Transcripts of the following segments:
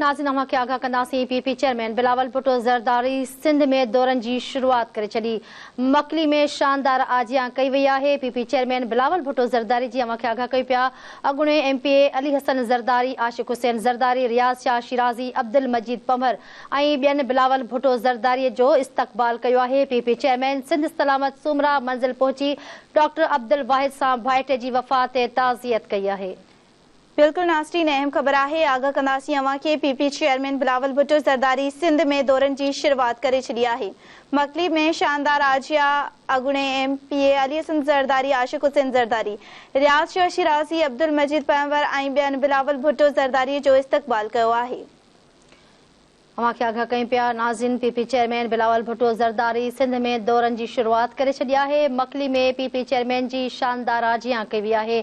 नाज़रीन अवां खे आगाह कंदासीं। पीपी चेयरमैन बिलावल भुट्टो ज़रदारी सिंध में दौरनि जी शुरूआत करे छॾी। मकली में शानदार आजियां कई वई आहे। पीपी चेयरमैन बिलावल भुट्टो ज़रदारी जी अवां खे आगाह कई पिया। अॻूणे एमपीए अली हसन ज़रदारी, आशिक़ हुसैन ज़रदारी, रियाज़ शाह शिराज़ी, अब्दुल मजीद पंवर ऐं ॿियनि बिलावल भुट्टो ज़रदारीअ जो इस्तक़बाल कयो आहे। पीपी चेयरमैन सिंध सलामत सुमरा मंज़िल पहुची डॉक्टर अब्दुल वाहिद सां भाइटे जी वफ़ात ते ताज़ियत कई आहे। बिल्कुल नाज़रीन, अहम ख़बर है। आगाह कंदासीं अवां खे। पीपी चेयरमैन बिलावल भुट्टो ज़रदारी सिंध में दौरनि जी शुरूआत करे छॾी आहे। मकली में शानदार आजिया, अॻूणे एमपीए अली हसन ज़रदारी, आशिक़ हुसैन ज़रदारी, रियाज़ शाह शिराज़ी, अब्दुल मजीद पंवर ऐं ॿियनि बिलावल भुट्टो ज़रदारी जो इस्तक़बाल कयो आहे। अवां खे आगाह कयूं पिया। नाज़रीन, पीपी चेयरमैन बिलावल भुट्टो ज़रदारी सिंध में दौरनि जी शुरूआत करे छॾी आहे। मकली में पीपी चेयरमैन जी शानदार आजियां कई वई आहे।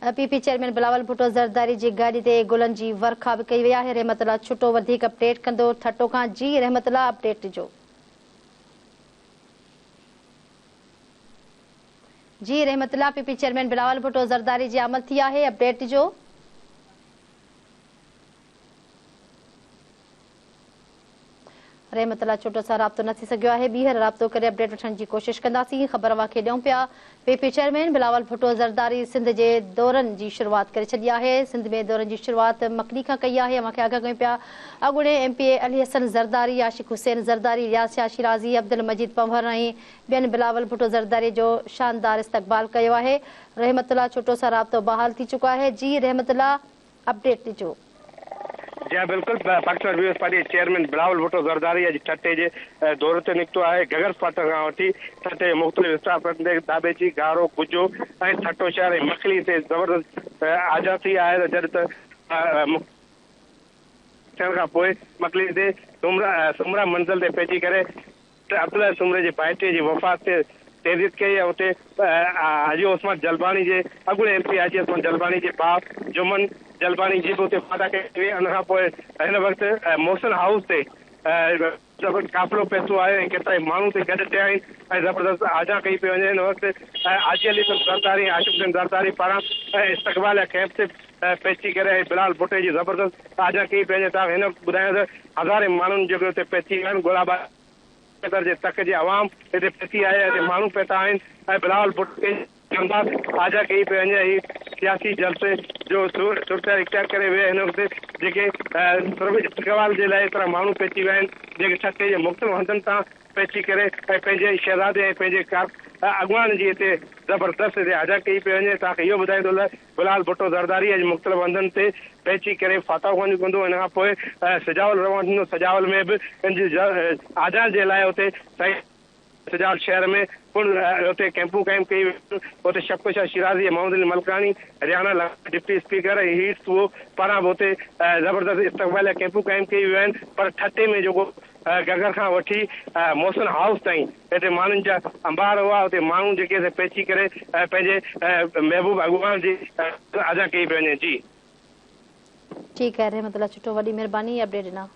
पीपी चेयरमैन बिलावल भुट्टो ज़रदारी जी गाॾी ते गुलनि जी वर्खा बि कई वई आहे। रहमतुल्लाह छुटो वधीक अपडेट कंदो ठटो खां। जी रहमतुल्लाह, अपडेट ॾिजो। जी रहमतुल्लाह, पीपी चेयरमैन बिलावल भुट्टो ज़रदारी जी आमद थी आहे, अपडेट ॾिजो। रहमतुल्लाह छोटो सां राब्तो न थी सघियो आहे। ॿीहर राब्तो करे अपडेट वठण जी कोशिशि कंदासीं। ख़बर अवां खे ॾियूं पिया। पीपी चेयरमैन बिलावल भुट्टो ज़रदारी सिंध जे दौरनि जी शुरूआत करे छॾी आहे। सिंध में दौरनि जी शुरूआत मकली खां कई आहे। अवां खे आगाह कयूं पिया। अॻूणे एमपीए अली हसन ज़रदारी, आशिक़ हुसैन ज़रदारी, रियाज़ शाह शिराज़ी, अब्दुल मजीद पंवर ऐं ॿियनि बिलावल भुट्टो ज़रदारी जो शानदार इस्तक़बाल कयो आहे। रहमतुल्लाह छोटो सां राब्तो बहाल थी चुको आहे। जी रहमतुल्लाह, अपडेट ॾिजो। जी बिल्कुल, Pakistan peoples party chairman Bilawal Bhutto Zardari अॼु ठटे जे दौरे ते निकितो आहे। गगर फाटक खां वठी ठटे मुख़्तलिफ़ विस्तार दाबेची, गारो, गुजो ऐं ठटो शहर ऐं मखली ते ज़बरदस्त आज़ाद थी आहे। जॾहिं त थियण खां पोइ मखली ते सुमरा मंज़िल ते पहुची करे अब्दुल सुमरे जे भाइटे जी वफ़ात ते तेज़ीत कई आहे। उते हाजी उस्मान जलबानी जे अॻूणे एमपी हाजी उस्मान जलबानी जे भाउ जुमन जलबानी जी बि उते फाटा कई। उन खां पोइ हिन वक़्तु मोहसिन हाउस ते ज़बरदस्त काफ़िलो पहुतो आहे ऐं केतिरा ई माण्हू ते गॾु थिया आहिनि ऐं ज़बरदस्त आजा कई पई वञे। हिन वक़्तु हाजी अली ज़रदारी, आशिक़ हुसैन ज़रदारी पारां इस्तक़बाल कैंप ते पहुची करे बिलावल भुट्टे जी ज़बरदस्त आजा कई पई वञे। तव्हां हिन ॿुधायो त हज़ारे माण्हुनि जेके हुते पहुची विया आहिनि। गुलाबा जे तक जी आवाम हिते पहुची आहे, हिते माण्हू पहुता आहिनि ऐं बिलावल भुट्टे आजा कई पई वञे। ही सियासी जलसे जो सूरत इख्तियार करे विया। हिन वक़्तु जेके इस्तक़बाल जे लाइ एतिरा माण्हू पहुची विया आहिनि, जेके ठटे जे मुख़्तलिफ़ हंधनि तां पहुची करे ऐं पंहिंजे शहज़ादे ऐं पंहिंजे अॻुवान जी हिते ज़बरदस्त हिते आजा कई पई वञे। तव्हांखे इहो ॿुधाईंदो बिलावल भुट्टो ज़रदारी अॼु मुख़्तलिफ़ हंधनि ते पहुची करे फाताख़ानी कंदो। हिन खां पोइ सजावल रवण थींदो। सजावल में बि आज़ाद जे लाइ हुते सजावल शहर में उते कैंपूं क़ाइमु कई वेयूं। उते शफ़क़त शाह शिराज़ी, मोहम्मद अली मलकानी, रियाना डिप्टी स्पीकर ऐं हीट्स उहो पारां बि उते ज़बरदस्त इस्तक़बाल कैंपूं क़ाइमु कई वियूं आहिनि। पर ठटे में जेको गगर खां वठी मोहसिन हाउस ताईं हिते माण्हुनि जा अंबार हुआ। हुते माण्हू जेके पहुची करे पंहिंजे महबूब अॻुवान जी अदा कई पई वञे। जी ठीकु आहे, रहमतुल्लाह छुटो, वॾी महिरबानी अपडेट ॾिना।